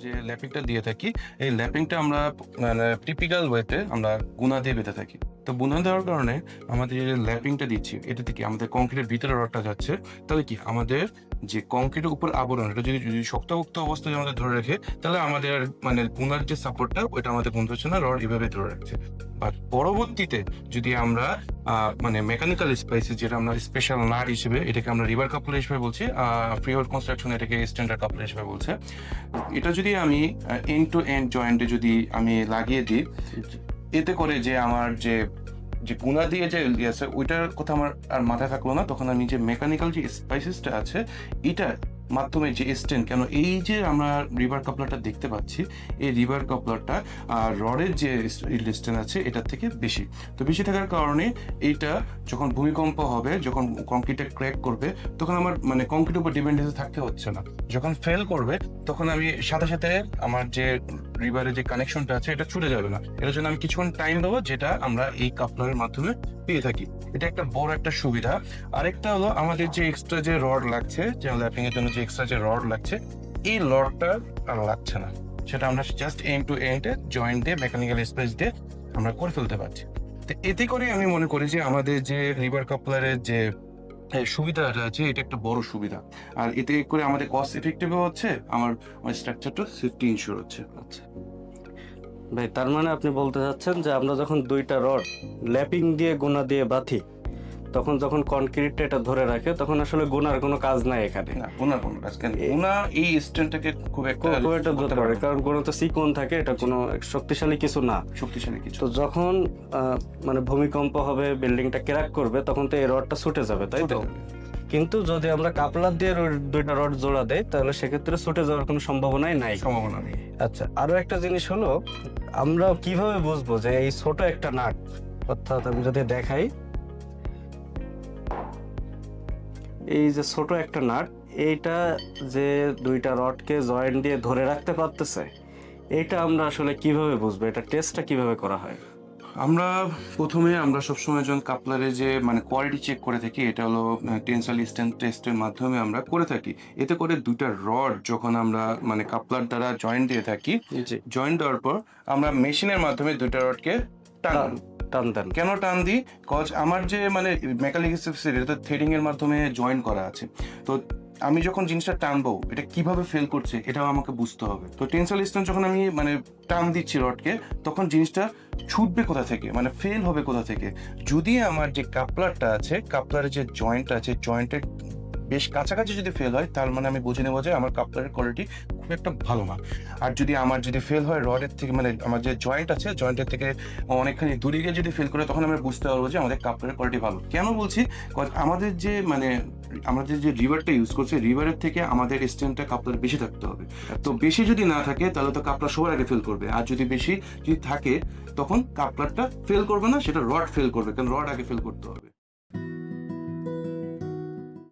যে ল্যাপিংটা দিয়ে থাকি, এই ল্যাপিংটা আমরা মানে টিপিক্যাল ওয়েতে আমরা গুনা দিয়ে বেঁধে থাকি। তো গুনা দেওয়ার কারণে আমাদের যে ল্যাপিংটা দিচ্ছি এটা থেকে আমাদের কংক্রিটের ভিতরে রডটা যাচ্ছে, তাহলে কি আমাদের যে কংক্রিটের উপর আবরণ এটা যদি যদি শক্তপোক্ত অবস্থায় আমাদের ধরে রাখে, তাহলে আমাদের মানে গুনার যে সাপোর্টটা ওইটা আমাদের বন্ধ হচ্ছে না, রড এভাবে ধরে রাখছে। বাট পরবর্তীতে যদি আমরা মানে মেকানিক্যাল স্পাইসেস, যেটা আমরা স্পেশাল নাট হিসেবে এটাকে আমরা রিভার কাপলার হিসেবে বলছি, ফ্রিহোল্ড কনস্ট্রাকশন এটাকে স্ট্যান্ডার্ড কাপলার হিসেবে বলছে। এটা যদি আমি এন্ড টু এন্ড জয়েন্টে যদি আমি লাগিয়ে দিই, এতে করে যে আমার যে যে গুণা দিয়ে যে আছে ওইটার কথা আমার আর মাথায় থাকলো না, তখন আমি যে মেকানিক্যাল যে স্পাইসেসটা আছে এটার মাধ্যমে যে স্ট্যান্ড, কেন এই যে আমরা রিভার কাপলারটা দেখতে পাচ্ছি, এই রিভার কাপলারটা আর রডের যে স্ট্যান্ড আছে এটার থেকে বেশি। তো বেশি থাকার কারণে এইটা যখন ভূমিকম্প হবে, যখন কংক্রিটে ক্র্যাক করবে, তখন আমার মানে কংক্রিটের উপর ডিপেন্ডেন্সি থাকতে হচ্ছে না। যখন ফেল করবে তখন আমি সাথে সাথে আমার যে রিভারের যে কানেকশনটা আছে এটা ছুটে যাবে না। এটার জন্য আমি কিছুক্ষণ টাইম দেবো, যেটা আমরা এই কাপলারের মাধ্যমে পেয়ে থাকি। এটা একটা বড় একটা সুবিধা। আরেকটা হলো আমাদের যে এক্সট্রা যে রড লাগছে, যে ল্যাপিং এর জন্য যে এক্সট্রা যে রড লাগছে, এই রডটা আর লাগছে না। সেটা আমরা just end to end joint দিয়ে মেকানিক্যাল স্পেস দিয়ে আমরা করে ফেলতে পারছি। তো এতে করে আমি মনে করি যে আমাদের যে রিভার কাপলারের যে সুবিধাটা আছে এটা একটা বড় সুবিধা। আর এতে করে আমাদের কস্ট এফেক্টিভও হচ্ছে, আমার স্ট্রাকচারটা সেফটি ইনশিওর হচ্ছে। আচ্ছা ভাই, তার মানে আপনি বলতে চাচ্ছেন যে আমরা যখন দুইটা রড ল্যাপিং দিয়ে গুনা দিয়ে বাঁধি, তখন যখন কনক্রিটটা এটা ধরে রাখে, তখন আসলে গুনার কোনো কাজ নাই এখানে। না, ওনার কোনো কাজ কেন, ওনা এই স্ট্যান্ডটাকে খুব একটা খুব একটা ধরতে পারে, কারণ গুনা তো চিকন থাকে, এটা কোনো শক্তিশালী কিছু না। শক্তিশালী কিছু। তো যখন মানে ভূমিকম্প হবে, বিল্ডিংটা ক্র্যাক করবে, তখন তো এই রডটা ছুটে যাবে, তাই তো? কিন্তু যদি আমরা কাপলার দিয়ে দুইটা রড জোড়া দেই, তাহলে সেক্ষেত্রে ছুটে যাওয়ার কোনো সম্ভাবনাই নাই। সম্ভাবনা নেই। আচ্ছা, আরো একটা জিনিস হলো, আমরা কিভাবে বুঝবো যে এই ছোট একটা নাট, অর্থাৎ আমি যদি দেখাই, এই যে ছোট একটা নাট, এইটা যে দুইটা রডকে জয়েন্ট দিয়ে ধরে রাখতে পারতেছে, এটা আমরা আসলে কিভাবে বুঝবো? এটা টেস্টটা কিভাবে করা হয়? আমরা প্রথমে আমরা সবসময় যখন কাপলারে যে মানে কোয়ালিটি চেক করে থাকি, এটা হলো টেনসাইল স্ট্রেংথ টেস্টের মাধ্যমে আমরা করে থাকি। এতে করে দুইটা রড যখন আমরা মানে কাপলার দ্বারা জয়েন্ট দিয়ে থাকি, জয়েন্ট দেওয়ার পর আমরা মেশিনের মাধ্যমে দুইটা রডকে টান দেন। কেন টান দিই? কজ আমার যে মানে মেকানিক্যাল স্পেস এটা থ্রেডিং এর মাধ্যমে জয়েন করা আছে। তো আমি যখন জিনিসটা টানবো, এটা কিভাবে ফেল করছে এটাও আমাকে বুঝতে হবে। তো টেনসাইল স্ট্রেংথ যখন আমি মানে টান দিচ্ছি রডকে, তখন জিনিসটা ছুটবে কোথা থেকে, মানে ফেল হবে কোথা থেকে। যদি আমার যে কাপলারটা আছে, কাপলারের যে জয়েন্টটা আছে, জয়েন্টের বেশ কাছাকাছি যদি ফেল হয়, তার মানে আমি বুঝে নেবো যে আমার কাপলারের কোয়ালিটি খুব একটা ভালো না। আর যদি আমার যদি ফেল হয় রডের থেকে, মানে আমার যে জয়েন্ট আছে জয়েন্টের থেকে অনেকখানি দূরে গিয়ে যদি ফেল করে, তখন আমরা বুঝতে পারবো যে আমাদের কাপলারের কোয়ালিটি ভালো। কেন বলছি? আমাদের যে মানে আমাদের যে রিভারটা ইউজ করছে, রিভারের থেকে আমাদের স্ট্রেংথটা কাপলার বেশি থাকতে হবে। তো বেশি যদি না থাকে, তাহলে তো কাপলার সবার আগে ফেল করবে। আর যদি বেশি যদি থাকে, তখন কাপলারটা ফেল করবে না, সেটা রড ফেল করবে, কারণ রড আগে ফেল করতে হবে।